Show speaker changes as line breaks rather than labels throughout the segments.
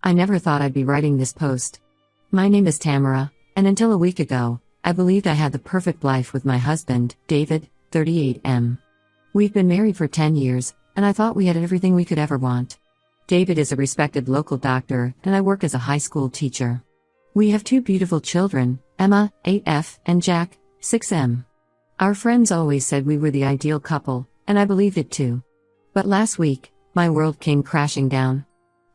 I never thought I'd be writing this post. My name is Tamara, and until a week ago, I believed I had the perfect life with my husband, David, 38M. We've been married for 10 years, and I thought we had everything we could ever want. David is a respected local doctor, and I work as a high school teacher. We have 2 beautiful children, Emma, 8F, and Jack, 6M. Our friends always said we were the ideal couple, and I believed it too. But last week, my world came crashing down.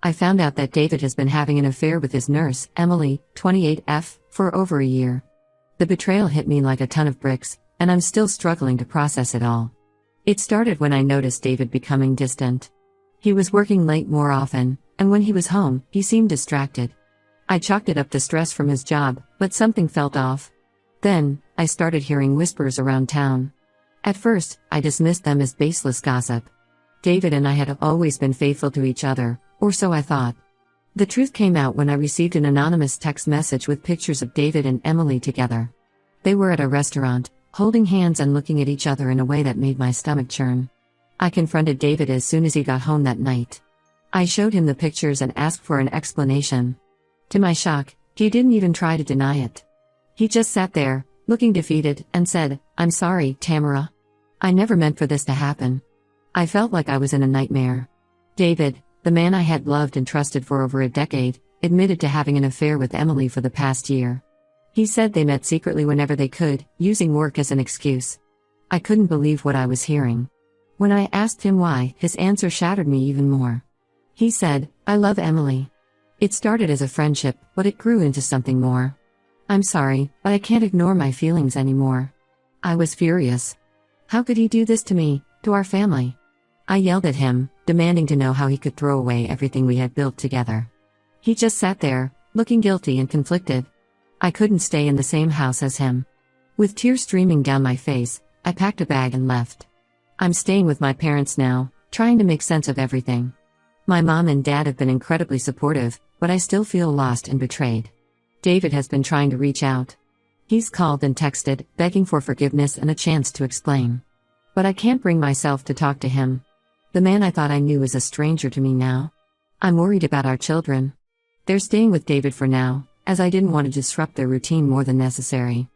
I found out that David has been having an affair with his nurse, Emily, 28F, for over a year. The betrayal hit me like a ton of bricks, and I'm still struggling to process it all. It started when I noticed David becoming distant. He was working late more often, and when he was home, he seemed distracted. I chalked it up to stress from his job, but something felt off. Then, I started hearing whispers around town. At first, I dismissed them as baseless gossip. David and I had always been faithful to each other, or so I thought. The truth came out when I received an anonymous text message with pictures of David and Emily together. They were at a restaurant, holding hands and looking at each other in a way that made my stomach churn. I confronted David as soon as he got home that night. I showed him the pictures and asked for an explanation. To my shock, he didn't even try to deny it. He just sat there, looking defeated, and said, "I'm sorry, Tamara. I never meant for this to happen." I felt like I was in a nightmare. David, the man I had loved and trusted for over a decade, admitted to having an affair with Emily for the past year. He said they met secretly whenever they could, using work as an excuse. I couldn't believe what I was hearing. When I asked him why, his answer shattered me even more. He said, "I love Emily. It started as a friendship, but it grew into something more. I'm sorry, but I can't ignore my feelings anymore." I was furious. How could he do this to me, to our family? I yelled at him, demanding to know how he could throw away everything we had built together. He just sat there, looking guilty and conflicted. I couldn't stay in the same house as him. With tears streaming down my face, I packed a bag and left. I'm staying with my parents now, trying to make sense of everything. My mom and dad have been incredibly supportive, but I still feel lost and betrayed. David has been trying to reach out. He's called and texted, begging for forgiveness and a chance to explain. But I can't bring myself to talk to him. The man I thought I knew is a stranger to me now. I'm worried about our children. They're staying with David for now, as I didn't want to disrupt their routine more than necessary.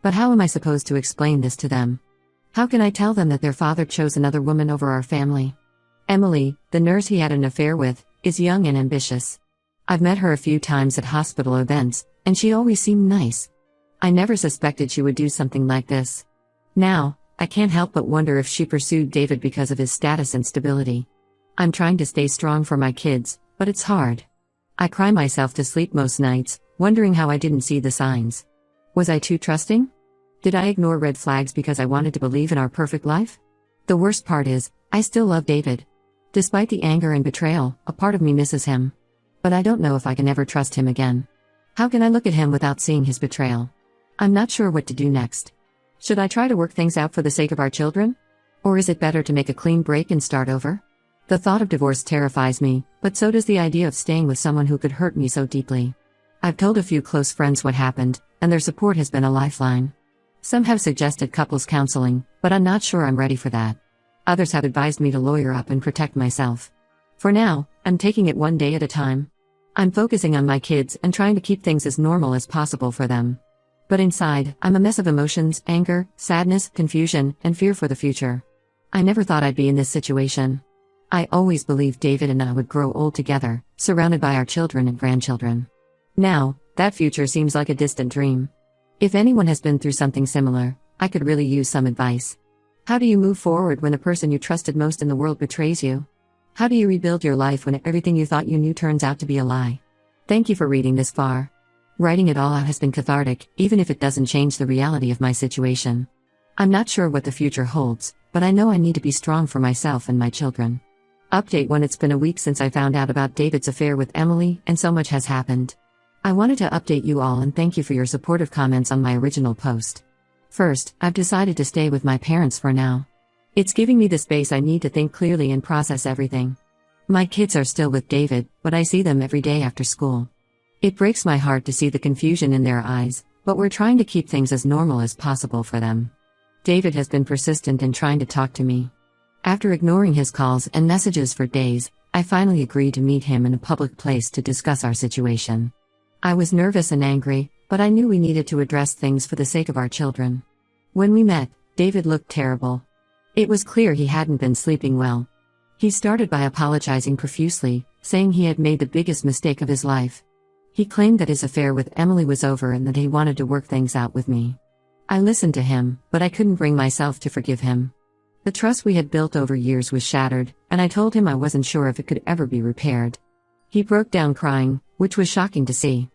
But how am I supposed to explain this to them? How can I tell them that their father chose another woman over our family? Emily, the nurse he had an affair with, is young and ambitious. I've met her a few times at hospital events, and she always seemed nice. I never suspected she would do something like this. Now, I can't help but wonder if she pursued David because of his status and stability. I'm trying to stay strong for my kids, but it's hard. I cry myself to sleep most nights, wondering how I didn't see the signs. Was I too trusting? Did I ignore red flags because I wanted to believe in our perfect life? The worst part is, I still love David. Despite the anger and betrayal, a part of me misses him. But I don't know if I can ever trust him again. How can I look at him without seeing his betrayal? I'm not sure what to do next. Should I try to work things out for the sake of our children? Or is it better to make a clean break and start over? The thought of divorce terrifies me, but so does the idea of staying with someone who could hurt me so deeply. I've told a few close friends what happened, and their support has been a lifeline. Some have suggested couples counseling, but I'm not sure I'm ready for that. Others have advised me to lawyer up and protect myself. For now, I'm taking it one day at a time. I'm focusing on my kids and trying to keep things as normal as possible for them. But inside, I'm a mess of emotions, anger, sadness, confusion, and fear for the future. I never thought I'd be in this situation. I always believed David and I would grow old together, surrounded by our children and grandchildren. Now, that future seems like a distant dream. If anyone has been through something similar, I could really use some advice. How do you move forward when the person you trusted most in the world betrays you? How do you rebuild your life when everything you thought you knew turns out to be a lie? Thank you for reading this far. Writing it all out has been cathartic, even if it doesn't change the reality of my situation. I'm not sure what the future holds, but I know I need to be strong for myself and my children. Update when it's been a week since I found out about David's affair with Emily, and so much has happened. I wanted to update you all and thank you for your supportive comments on my original post. First, I've decided to stay with my parents for now. It's giving me the space I need to think clearly and process everything. My kids are still with David, but I see them every day after school. It breaks my heart to see the confusion in their eyes, but we're trying to keep things as normal as possible for them. David has been persistent in trying to talk to me. After ignoring his calls and messages for days, I finally agreed to meet him in a public place to discuss our situation. I was nervous and angry, but I knew we needed to address things for the sake of our children. When we met, David looked terrible. It was clear he hadn't been sleeping well. He started by apologizing profusely, saying he had made the biggest mistake of his life. He claimed that his affair with Emily was over and that he wanted to work things out with me. I listened to him, but I couldn't bring myself to forgive him. The trust we had built over years was shattered, and I told him I wasn't sure if it could ever be repaired. He broke down crying, which was shocking to see.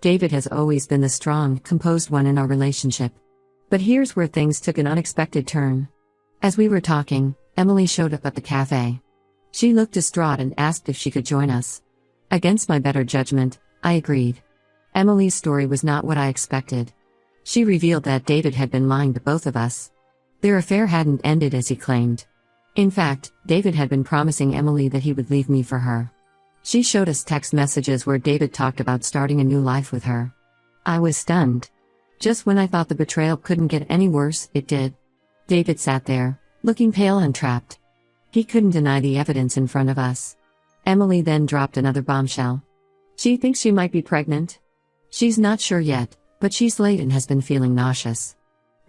David has always been the strong, composed one in our relationship. But here's where things took an unexpected turn. As we were talking, Emily showed up at the cafe. She looked distraught and asked if she could join us. Against my better judgment, I agreed. Emily's story was not what I expected. She revealed that David had been lying to both of us. Their affair hadn't ended as he claimed. In fact, David had been promising Emily that he would leave me for her. She showed us text messages where David talked about starting a new life with her. I was stunned. Just when I thought the betrayal couldn't get any worse, it did. David sat there, looking pale and trapped. He couldn't deny the evidence in front of us. Emily then dropped another bombshell. She thinks she might be pregnant. She's not sure yet, but she's late and has been feeling nauseous.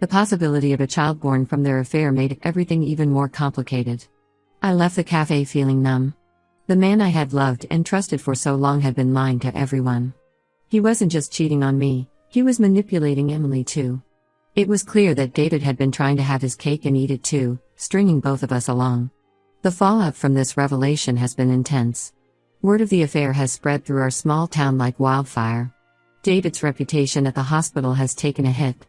The possibility of a child born from their affair made everything even more complicated. I left the cafe feeling numb. The man I had loved and trusted for so long had been lying to everyone. He wasn't just cheating on me, he was manipulating Emily too. It was clear that David had been trying to have his cake and eat it too, stringing both of us along. The fallout from this revelation has been intense. Word of the affair has spread through our small town like wildfire. David's reputation at the hospital has taken a hit.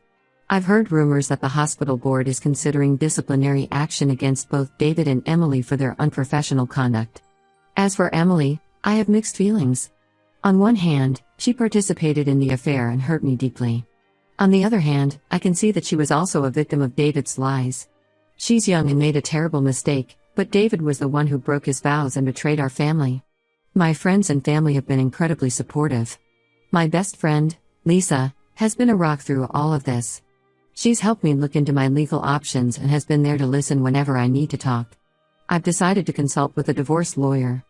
I've heard rumors that the hospital board is considering disciplinary action against both David and Emily for their unprofessional conduct. As for Emily, I have mixed feelings. On one hand, she participated in the affair and hurt me deeply. On the other hand, I can see that she was also a victim of David's lies. She's young and made a terrible mistake, but David was the one who broke his vows and betrayed our family. My friends and family have been incredibly supportive. My best friend, Lisa, has been a rock through all of this. She's helped me look into my legal options and has been there to listen whenever I need to talk. I've decided to consult with a divorce lawyer.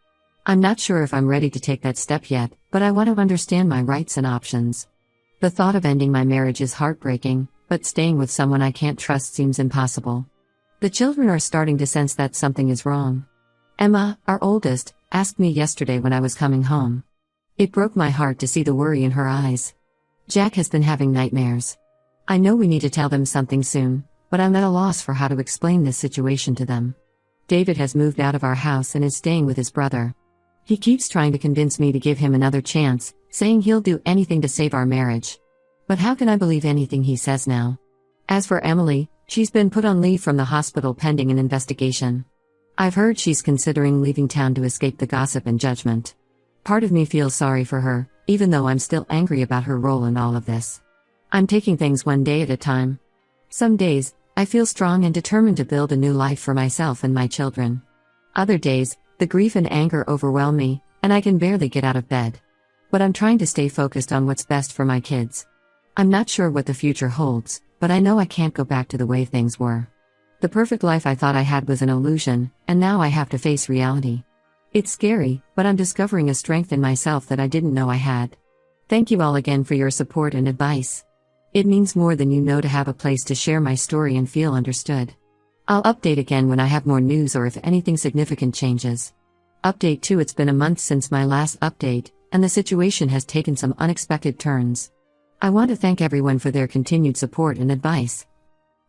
I'm not sure if I'm ready to take that step yet, but I want to understand my rights and options. The thought of ending my marriage is heartbreaking, but staying with someone I can't trust seems impossible. The children are starting to sense that something is wrong. Emma, our oldest, asked me yesterday when I was coming home. It broke my heart to see the worry in her eyes. Jack has been having nightmares. I know we need to tell them something soon, but I'm at a loss for how to explain this situation to them. David has moved out of our house and is staying with his brother. He keeps trying to convince me to give him another chance, saying he'll do anything to save our marriage. But how can I believe anything he says now? As for Emily, she's been put on leave from the hospital pending an investigation. I've heard she's considering leaving town to escape the gossip and judgment. Part of me feels sorry for her, even though I'm still angry about her role in all of this. I'm taking things one day at a time. Some days, I feel strong and determined to build a new life for myself and my children. Other days, the grief and anger overwhelm me, and I can barely get out of bed. But I'm trying to stay focused on what's best for my kids. I'm not sure what the future holds, but I know I can't go back to the way things were. The perfect life I thought I had was an illusion, and now I have to face reality. It's scary, but I'm discovering a strength in myself that I didn't know I had. Thank you all again for your support and advice. It means more than you know to have a place to share my story and feel understood. I'll update again when I have more news or if anything significant changes. Update 2: It's been a month since my last update, and the situation has taken some unexpected turns. I want to thank everyone for their continued support and advice.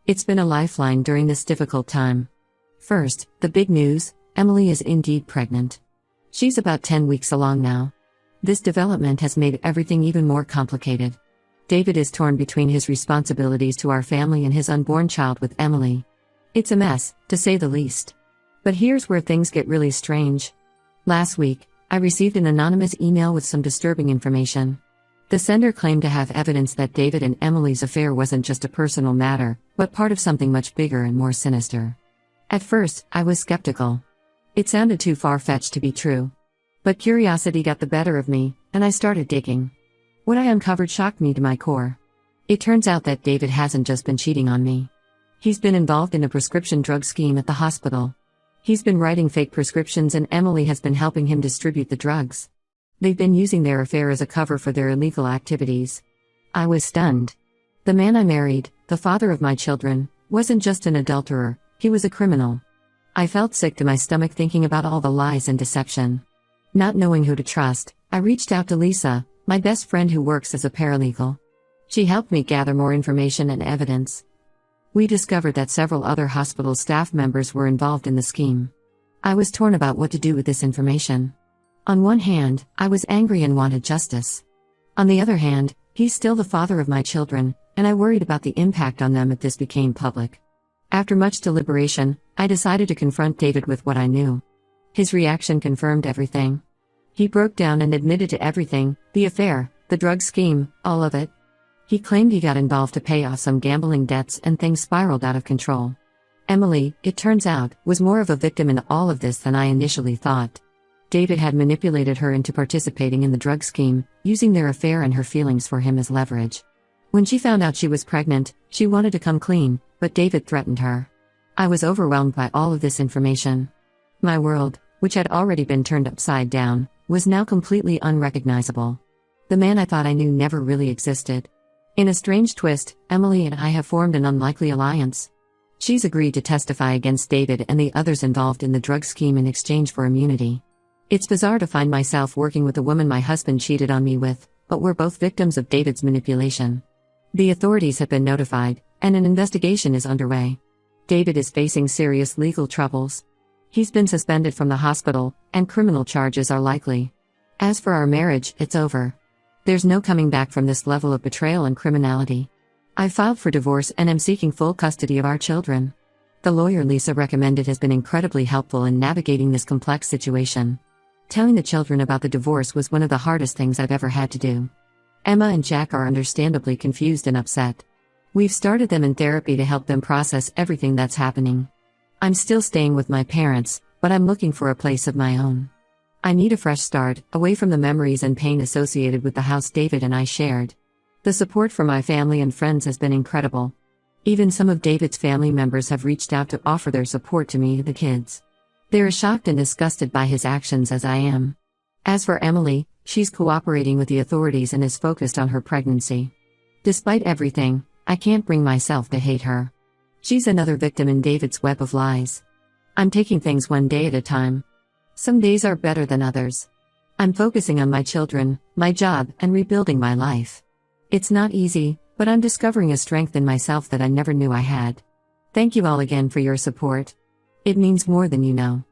It's been a lifeline during this difficult time. First, the big news: Emily is indeed pregnant. She's about 10 weeks along now. This development has made everything even more complicated. David is torn between his responsibilities to our family and his unborn child with Emily. It's a mess, to say the least. But here's where things get really strange. Last week, I received an anonymous email with some disturbing information. The sender claimed to have evidence that David and Emily's affair wasn't just a personal matter, but part of something much bigger and more sinister. At first, I was skeptical. It sounded too far-fetched to be true. But curiosity got the better of me, and I started digging. What I uncovered shocked me to my core. It turns out that David hasn't just been cheating on me. He's been involved in a prescription drug scheme at the hospital. He's been writing fake prescriptions and Emily has been helping him distribute the drugs. They've been using their affair as a cover for their illegal activities. I was stunned. The man I married, the father of my children, wasn't just an adulterer, he was a criminal. I felt sick to my stomach thinking about all the lies and deception. Not knowing who to trust, I reached out to Lisa, my best friend who works as a paralegal. She helped me gather more information and evidence. We discovered that several other hospital staff members were involved in the scheme. I was torn about what to do with this information. On one hand, I was angry and wanted justice. On the other hand, he's still the father of my children, and I worried about the impact on them if this became public. After much deliberation, I decided to confront David with what I knew. His reaction confirmed everything. He broke down and admitted to everything, the affair, the drug scheme, all of it. He claimed he got involved to pay off some gambling debts and things spiraled out of control. Emily, it turns out, was more of a victim in all of this than I initially thought. David had manipulated her into participating in the drug scheme, using their affair and her feelings for him as leverage. When she found out she was pregnant, she wanted to come clean, but David threatened her. I was overwhelmed by all of this information. My world, which had already been turned upside down, was now completely unrecognizable. The man I thought I knew never really existed. In a strange twist, Emily and I have formed an unlikely alliance. She's agreed to testify against David and the others involved in the drug scheme in exchange for immunity. It's bizarre to find myself working with a woman my husband cheated on me with, but we're both victims of David's manipulation. The authorities have been notified, and an investigation is underway. David is facing serious legal troubles. He's been suspended from the hospital, and criminal charges are likely. As for our marriage, it's over. There's no coming back from this level of betrayal and criminality. I filed for divorce and am seeking full custody of our children. The lawyer Lisa recommended has been incredibly helpful in navigating this complex situation. Telling the children about the divorce was one of the hardest things I've ever had to do. Emma and Jack are understandably confused and upset. We've started them in therapy to help them process everything that's happening. I'm still staying with my parents, but I'm looking for a place of my own. I need a fresh start, away from the memories and pain associated with the house David and I shared. The support from my family and friends has been incredible. Even some of David's family members have reached out to offer their support to me and the kids. They're as shocked and disgusted by his actions as I am. As for Emily, she's cooperating with the authorities and is focused on her pregnancy. Despite everything, I can't bring myself to hate her. She's another victim in David's web of lies. I'm taking things one day at a time. Some days are better than others. I'm focusing on my children, my job, and rebuilding my life. It's not easy, but I'm discovering a strength in myself that I never knew I had. Thank you all again for your support. It means more than you know.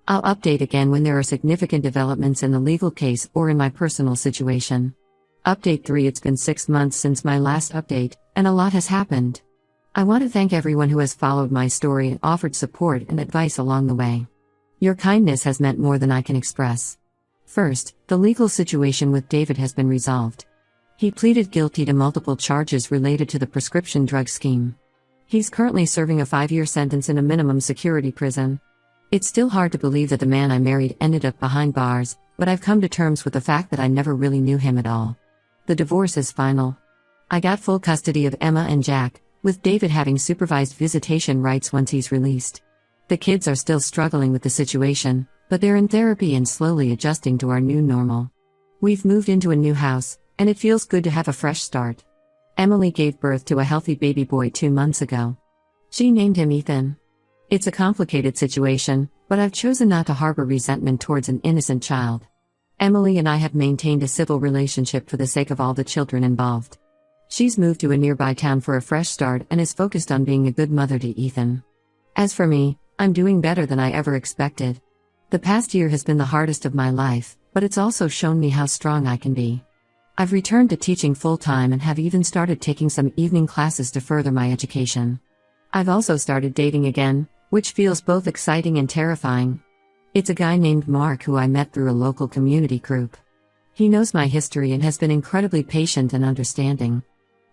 I'll update again when there are significant developments in the legal case or in my personal situation. Update 3. It's been 6 months since my last update, and a lot has happened. I want to thank everyone who has followed my story and offered support and advice along the way. Your kindness has meant more than I can express. First, the legal situation with David has been resolved. He pleaded guilty to multiple charges related to the prescription drug scheme. He's currently serving a 5-year sentence in a minimum security prison. It's still hard to believe that the man I married ended up behind bars, but I've come to terms with the fact that I never really knew him at all. The divorce is final. I got full custody of Emma and Jack, with David having supervised visitation rights once he's released. The kids are still struggling with the situation, but they're in therapy and slowly adjusting to our new normal. We've moved into a new house, and it feels good to have a fresh start. Emily gave birth to a healthy baby boy 2 months ago. She named him Ethan. It's a complicated situation, but I've chosen not to harbor resentment towards an innocent child. Emily and I have maintained a civil relationship for the sake of all the children involved. She's moved to a nearby town for a fresh start and is focused on being a good mother to Ethan. As for me, I'm doing better than I ever expected. The past year has been the hardest of my life, but it's also shown me how strong I can be. I've returned to teaching full-time and have even started taking some evening classes to further my education. I've also started dating again, which feels both exciting and terrifying. It's a guy named Mark who I met through a local community group. He knows my history and has been incredibly patient and understanding.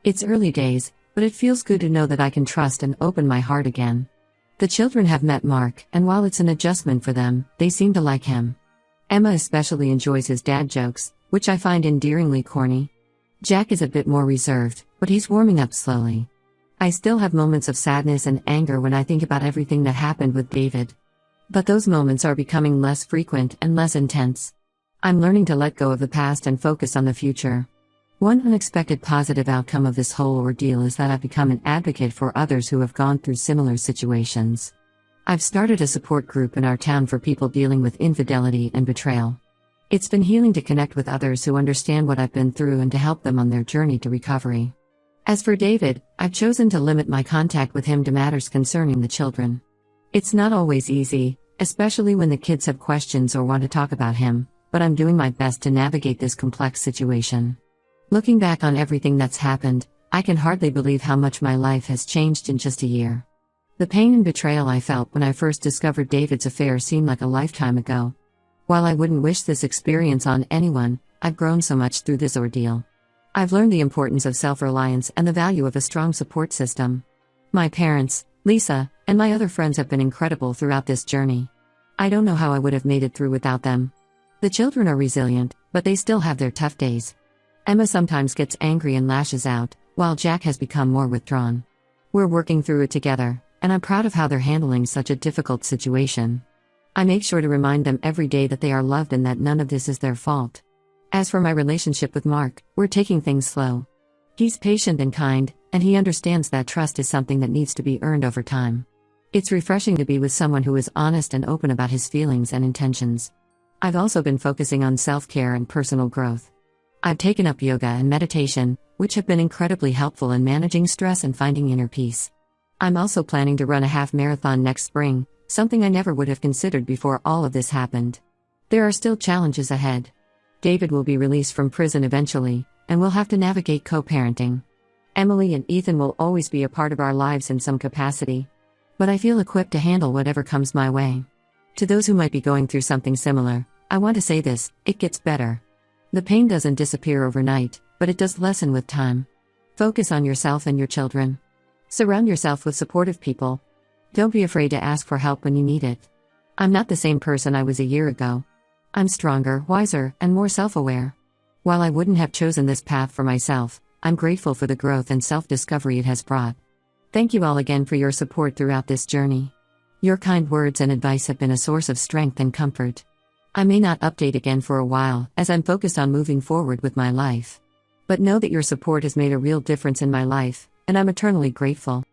It's early days, but it feels good to know that I can trust and open my heart again. The children have met Mark, and while it's an adjustment for them, they seem to like him. Emma especially enjoys his dad jokes, which I find endearingly corny. Jack is a bit more reserved, but he's warming up slowly. I still have moments of sadness and anger when I think about everything that happened with David. But those moments are becoming less frequent and less intense. I'm learning to let go of the past and focus on the future. One unexpected positive outcome of this whole ordeal is that I've become an advocate for others who have gone through similar situations. I've started a support group in our town for people dealing with infidelity and betrayal. It's been healing to connect with others who understand what I've been through and to help them on their journey to recovery. As for David, I've chosen to limit my contact with him to matters concerning the children. It's not always easy, especially when the kids have questions or want to talk about him, but I'm doing my best to navigate this complex situation. Looking back on everything that's happened, I can hardly believe how much my life has changed in just a year. The pain and betrayal I felt when I first discovered David's affair seemed like a lifetime ago. While I wouldn't wish this experience on anyone, I've grown so much through this ordeal. I've learned the importance of self-reliance and the value of a strong support system. My parents, Lisa, and my other friends have been incredible throughout this journey. I don't know how I would have made it through without them. The children are resilient, but they still have their tough days. Emma sometimes gets angry and lashes out, while Jack has become more withdrawn. We're working through it together, and I'm proud of how they're handling such a difficult situation. I make sure to remind them every day that they are loved and that none of this is their fault. As for my relationship with Mark, we're taking things slow. He's patient and kind, and he understands that trust is something that needs to be earned over time. It's refreshing to be with someone who is honest and open about his feelings and intentions. I've also been focusing on self-care and personal growth. I've taken up yoga and meditation, which have been incredibly helpful in managing stress and finding inner peace. I'm also planning to run a half marathon next spring, something I never would have considered before all of this happened. There are still challenges ahead. David will be released from prison eventually, and we'll have to navigate co-parenting. Emily and Ethan will always be a part of our lives in some capacity. But I feel equipped to handle whatever comes my way. To those who might be going through something similar, I want to say this: it gets better. The pain doesn't disappear overnight, but it does lessen with time. Focus on yourself and your children. Surround yourself with supportive people. Don't be afraid to ask for help when you need it. I'm not the same person I was a year ago. I'm stronger, wiser, and more self-aware. While I wouldn't have chosen this path for myself, I'm grateful for the growth and self-discovery it has brought. Thank you all again for your support throughout this journey. Your kind words and advice have been a source of strength and comfort. I may not update again for a while, as I'm focused on moving forward with my life. But know that your support has made a real difference in my life, and I'm eternally grateful.